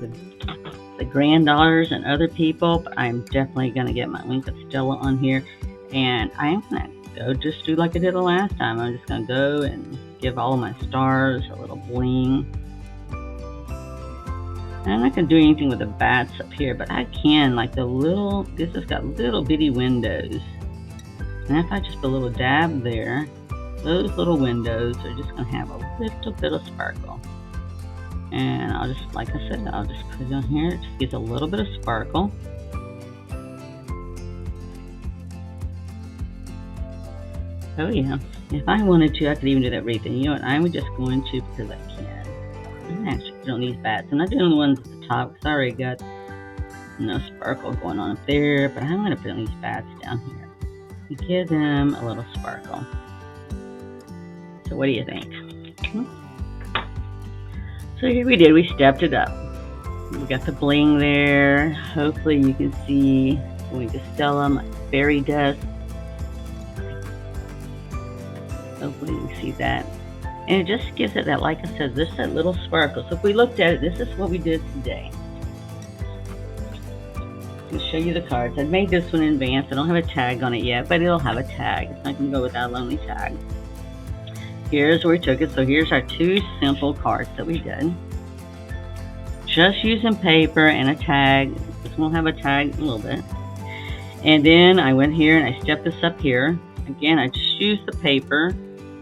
the granddaughters and other people, but I'm definitely going to get my Wink of Stella on here, and I'm going to go just do like I did the last time. I'm just going to go and give all of my stars a little bling. And I'm not going to do anything with the bats up here, but I can, like the little, this has got little bitty windows. And if I just put a little dab there, those little windows are just going to have a little bit of sparkle. And I'll just, like I said, I'll just put it on here. It just gives a little bit of sparkle. Oh yeah, if I wanted to, I could even do that wreath. And you know what, I'm just going to, because I can. I'm actually put on these bats. I'm not doing the ones at the top, because I already got sparkle going on up there. But I'm going to put on these bats down here and give them a little sparkle. So what do you think? So here we did, we stepped it up. We got the bling there. Hopefully you can see Wink of Stella, my fairy dust. Hopefully you can see that. And it just gives it that, like I said, just that little sparkle. So if we looked at it, this is what we did today. I'll show you the cards. I made this one in advance. I don't have a tag on it yet, but it'll have a tag. It's not going to go without a lonely tag. Here's where we took it. So here's our two simple cards that we did. Just using paper and a tag. This one will have a tag a little bit. And then I went here and I stepped this up here. Again, I just used the paper.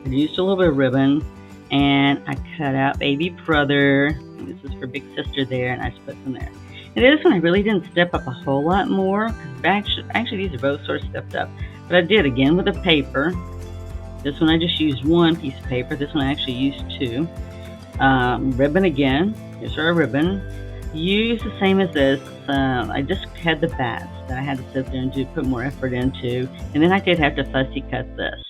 I used a little bit of ribbon. And I cut out baby brother. This is for big sister there. And I just put some there. And this one I really didn't step up a whole lot more. Actually, these are both sort of stepped up. But I did again with the paper. This one I just used one piece of paper. This one I actually used two. Ribbon again. Here's our ribbon. Use the same as this. I just had the bats that I had to sit there and put more effort into. And then I did have to fussy cut this.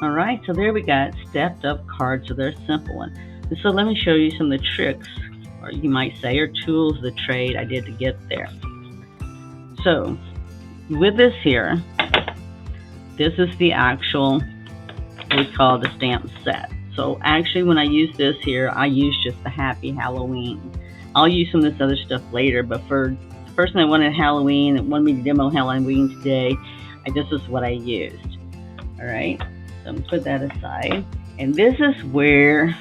Alright, so there we got stepped up cards. So they're a simple one. And so let me show you some of the tricks, or you might say, or tools of the trade I did to get there. So with this here, this is the actual, we call the stamp set. So actually when I use this here, I use just the Happy Halloween. I'll use some of this other stuff later, but for the person that wanted Halloween, that wanted me to demo Halloween today, this is what I used. Alright, so I'm going to put that aside. And this is where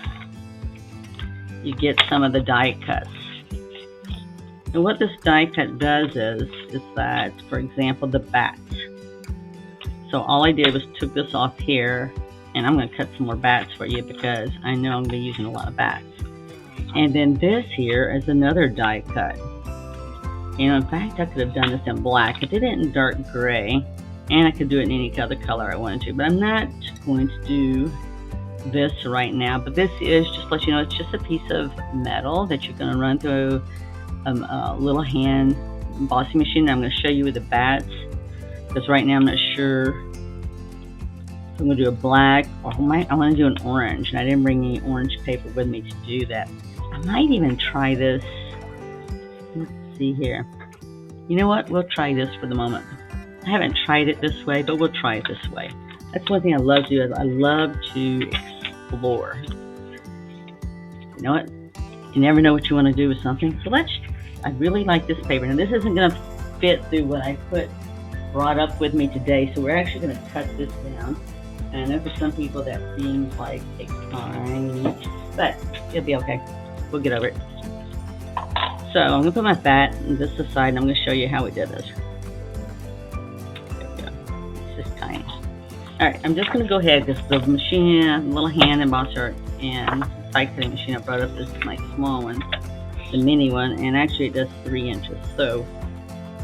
you get some of the die cuts. And what this die cut does is that, for example, the bats. So all I did was took this off here, and I'm going to cut some more bats for you because I know I'm going to be using a lot of bats. And then this here is another die cut. And in fact, I could have done this in black. I did it in dark gray, and I could do it in any other color I wanted to. But I'm not going to do this right now. But this is, just to let you know, it's just a piece of metal that you're going to run through a little hand embossing machine. I'm going to show you with the bats, because right now I'm not sure if I'm going to do a black, or I want to do an orange, and I didn't bring any orange paper with me to do that. I might even try this. Let's see here. You know what? We'll try this for the moment. I haven't tried it this way, but we'll try it this way. That's one thing I love to do. Is I love to explore. You know what? You never know what you want to do with something. So I really like this paper. Now this isn't going to fit through what I brought up with me today, so we're actually going to cut this down. And I know for some people that seems like it takes time, but it'll be okay. We'll get over it. So I'm going to put my bat on this aside, and I'm going to show you how we did this. There we go. It's just tiny. Alright, I'm just going to go ahead, because the machine, little hand embosser and side cutting machine I brought up, this is my small one, the mini one, and actually it does 3 inches. So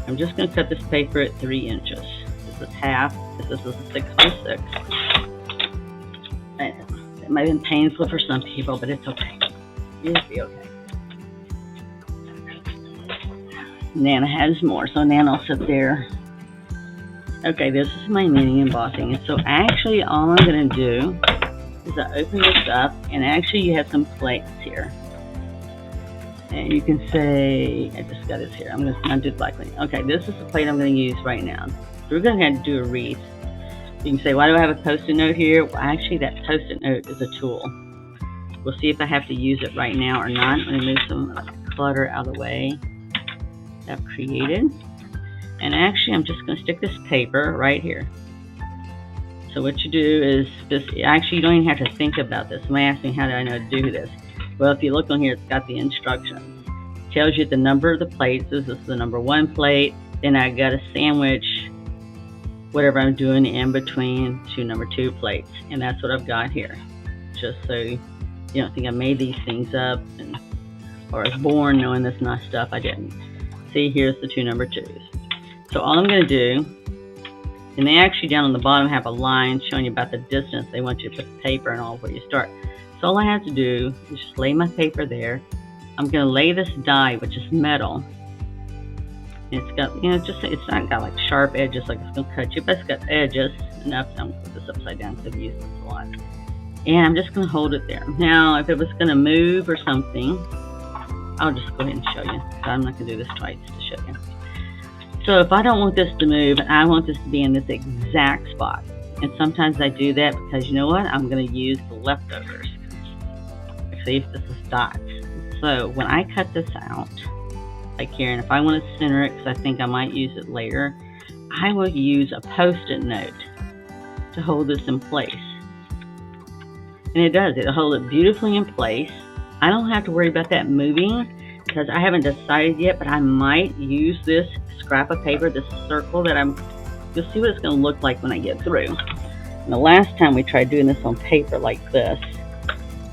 I'm just going to cut this paper at 3 inches. This is half. This is a 6x6. It might have been painful for some people, but it's okay. It'll be okay. Nana has more, so Nana will sit there. Okay, this is my mini embossing. And so actually all I'm going to do is I open this up, and actually you have some plates here. And you can say, I just got this here. I'm going to undo the black lane. Okay, this is the plate I'm going to use right now. We're going to have to do a wreath. You can say, why do I have a post-it note here? Well, actually, that post-it note is a tool. We'll see if I have to use it right now or not. Let me move some clutter out of the way that I've created. And actually, I'm just going to stick this paper right here. So what you do is this. Actually, you don't even have to think about this. Somebody asked me, how do I know to do this? Well, if you look on here, it's got the instructions. It tells you the number of the plates. This is the number 1 plate. Then I got to sandwich whatever I'm doing in between to number 2 plates. And that's what I've got here. Just so you don't think I made these things up or was born knowing this nice stuff. I didn't. See, here's the 2 number 2s. So all I'm going to do, and they actually down on the bottom have a line showing you about the distance they want you to put the paper and all where you start. So all I have to do is just lay my paper there. I'm going to lay this die, which is metal. And it's got, it's not got like sharp edges like it's going to cut you, but it's got edges enough. I'm going to put this upside down because I've used this a lot. And I'm just going to hold it there. Now, if it was going to move or something, I'll just go ahead and show you. So I'm not going to do this twice to show you. So if I don't want this to move, I want this to be in this exact spot. And sometimes I do that because, you know what? I'm going to use the leftovers. See if this is dots. So when I cut this out, like here, and if I want to center it because I think I might use it later, I will use a post-it note to hold this in place. And it does. It'll hold it beautifully in place. I don't have to worry about that moving because I haven't decided yet, but I might use this scrap of paper, this circle that you'll see what it's going to look like when I get through. And the last time we tried doing this on paper like this,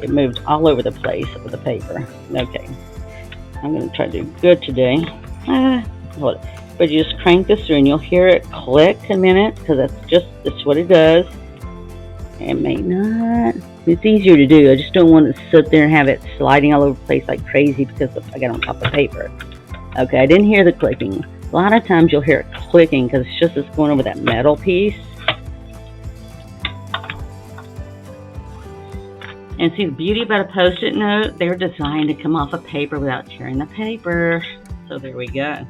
it moved all over the place with the paper. Okay, I'm going to try to do good today. Hold it. But you just crank this through and you'll hear it click a minute because that's what it does. It may not. It's easier to do. I just don't want to sit there and have it sliding all over the place like crazy because I got on top of paper. Okay, I didn't hear the clicking. A lot of times you'll hear it clicking because it's going over that metal piece. And see, the beauty about a post-it note, they're designed to come off of paper without tearing the paper. So there we go.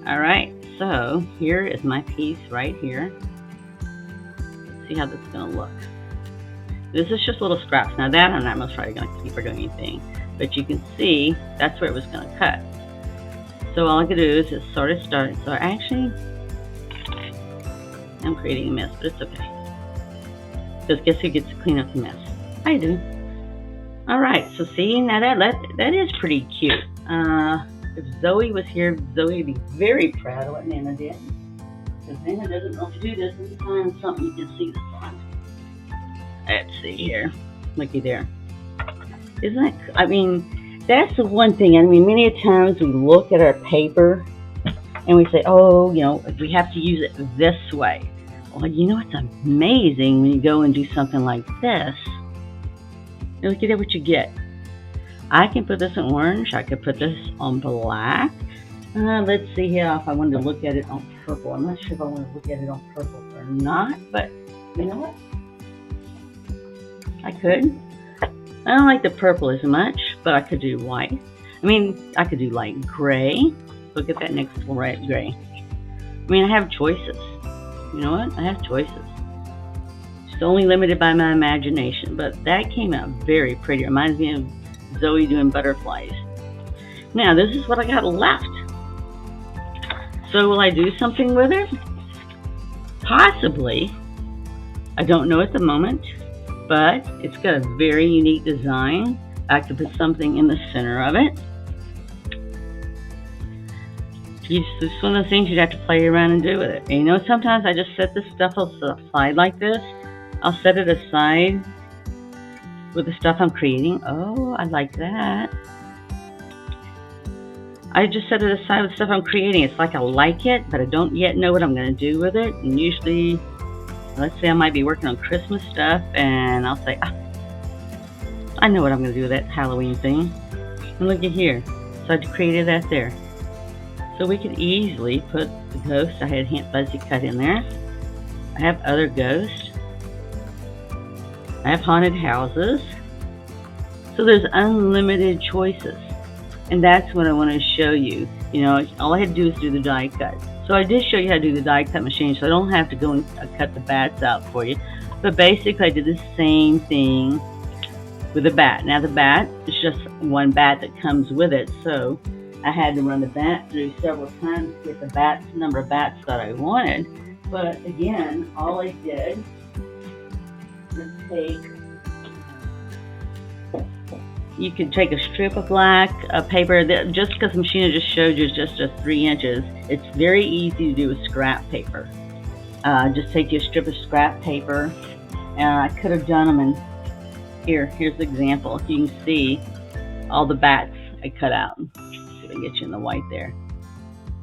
All right, so here is my piece right here. Let's see how this is going to look. This is just little scraps. Now that I'm not most probably going to keep or do anything. But you can see that's where it was going to cut. So all I can do is just sort of start. So actually, I'm creating a mess, but it's okay. Because guess who gets to clean up the mess? I do. Alright, so see, now that is pretty cute. If Zoe was here, Zoe would be very proud of what Nana did. Because Nana doesn't know to do this. Let me find something you can see this on. Let's see here. Looky there. Isn't that, I mean, that's the one thing. I mean, many times we look at our paper and we say, oh, we have to use it this way. Well, it's amazing when you go and do something like this. And look at what you get. I can put this in orange. I could put this on black. Let's see here if I wanted to look at it on purple. I'm not sure if I want to look at it on purple or not, but you know what? I could. I don't like the purple as much, but I could do white. I could do light gray. Look at that next red gray. I have choices. You know what? I have choices. It's only limited by my imagination, but that came out very pretty. It reminds me of Zoe doing butterflies. Now, this is what I got left. So will I do something with it? Possibly. I don't know at the moment, but it's got a very unique design. I could put something in the center of it. It's one of those things you'd have to play around and do with it. And sometimes I just set this stuff aside like this. I'll set it aside with the stuff I'm creating. Oh, I like that. I just set it aside with stuff I'm creating. It's like I like it, but I don't yet know what I'm going to do with it. And usually, let's say I might be working on Christmas stuff, and I'll say, I know what I'm going to do with that Halloween thing. And look at here. So I created that there. So we could easily put the ghost. I had Aunt Fuzzy cut in there. I have other ghosts. I have haunted houses. So there's unlimited choices. And that's what I want to show you. You know, all I had to do is do the die cut. So I did show you how to do the die cut machine, so I don't have to go and cut the bats out for you. But basically I did the same thing with the bat. Now the bat is just one bat that comes with it, so I had to run the bat through several times to get the number of bats that I wanted. But again, all I did was you could take a strip of black paper, just because the machine I just showed you is just 3 inches. It's very easy to do with scrap paper. Just take you a strip of scrap paper, and I could have done them in here's the example. You can see all the bats I cut out. Let's see if I can get you in the white there.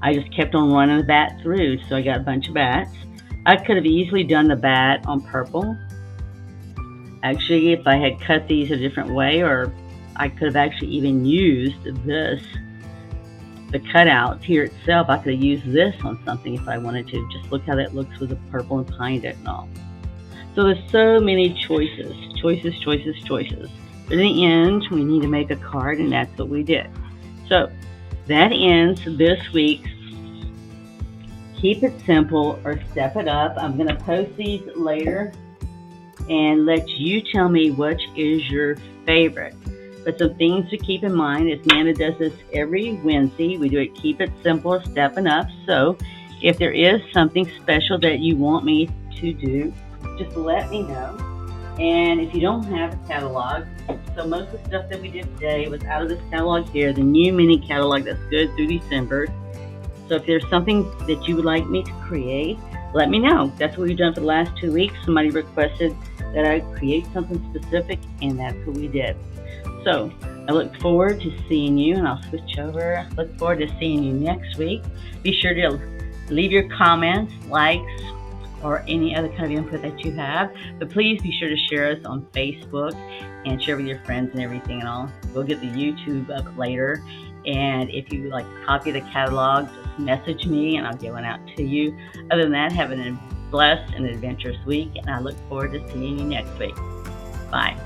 I just kept on running the bat through, so I got a bunch of bats. I could have easily done the bat on purple. Actually, if I had cut these a different way, or I could have actually even used the cutout here itself. I could have used this on something if I wanted to. Just look how that looks with the purple and behind it and all. So there's so many choices. But in the end, we need to make a card, and that's what we did. So that ends this week's Keep It Simple or Step It Up. I'm going to post these later and let you tell me which is your favorite. But some things to keep in mind is Nana does this every Wednesday. We do it Keep It Simple or Stepping Up. So if there is something special that you want me to do, just let me know. And if you don't have a catalog, so most of the stuff that we did today was out of this catalog here, the new mini catalog that's good through December. So if there's something that you would like me to create, let me know. That's what we've done for the last 2 weeks. Somebody requested that I create something specific, and that's what we did. So I look forward to seeing you, and I'll switch over. Look forward to seeing you next week. Be sure to leave your comments, likes, or any other kind of input that you have. But please be sure to share us on Facebook and share with your friends and everything and all. We'll get the YouTube up later. And if you would like a copy of the catalog, just message me and I'll get one out to you. Other than that, have a blessed and adventurous week, and I look forward to seeing you next week. Bye.